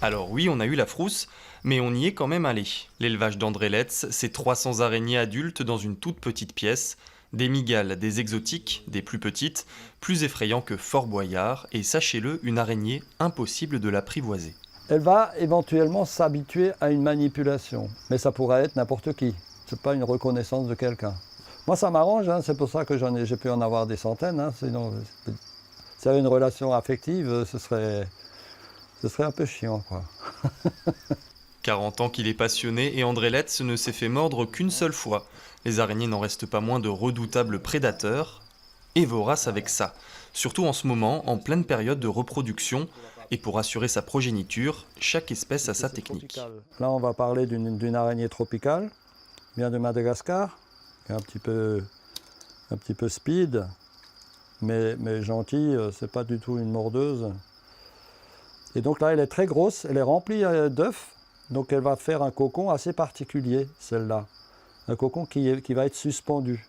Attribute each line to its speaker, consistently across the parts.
Speaker 1: Alors oui, on a eu la frousse, mais on y est quand même allé. L'élevage d'Andrelets, c'est 300 araignées adultes dans une toute petite pièce, des mygales, des exotiques, des plus petites, plus effrayants que Fort Boyard, et sachez-le, une araignée, impossible de l'apprivoiser.
Speaker 2: Elle va éventuellement s'habituer à une manipulation, mais ça pourrait être n'importe qui. C'est pas une reconnaissance de quelqu'un. Moi, ça m'arrange, hein, c'est pour ça que j'ai pu en avoir des centaines. Hein, sinon, s'il y avait une relation affective, ce serait un peu chiant, quoi.
Speaker 1: 40 ans qu'il est passionné et Andrelets ne s'est fait mordre qu'une seule fois. Les araignées n'en restent pas moins de redoutables prédateurs, et voraces avec ça. Surtout en ce moment, en pleine période de reproduction, et pour assurer sa progéniture, chaque espèce a sa technique.
Speaker 2: Là, on va parler d'une araignée tropicale, vient de Madagascar, qui est un petit peu speed, mais gentille, c'est pas du tout une mordeuse. Et donc là, elle est très grosse, elle est remplie d'œufs, donc elle va faire un cocon assez particulier, celle-là. Un cocon qui va être suspendu.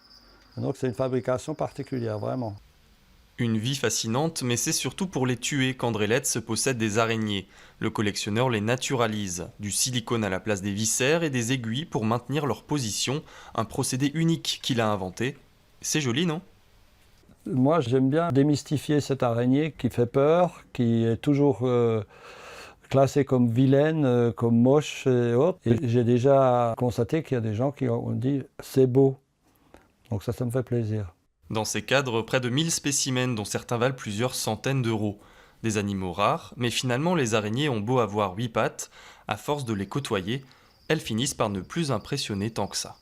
Speaker 2: Et donc c'est une fabrication particulière, vraiment.
Speaker 1: Une vie fascinante, mais c'est surtout pour les tuer qu'Andrelets possède des araignées. Le collectionneur les naturalise, du silicone à la place des viscères et des aiguilles pour maintenir leur position, un procédé unique qu'il a inventé. C'est joli, non ?
Speaker 2: Moi, j'aime bien démystifier cette araignée qui fait peur, qui est toujours classée comme vilaine, comme moche et autres. Et j'ai déjà constaté qu'il y a des gens qui ont dit « c'est beau ». Donc ça me fait plaisir.
Speaker 1: Dans ces cadres, près de 1000 spécimens dont certains valent plusieurs centaines d'euros. Des animaux rares, mais finalement les araignées ont beau avoir 8 pattes, à force de les côtoyer, elles finissent par ne plus impressionner tant que ça.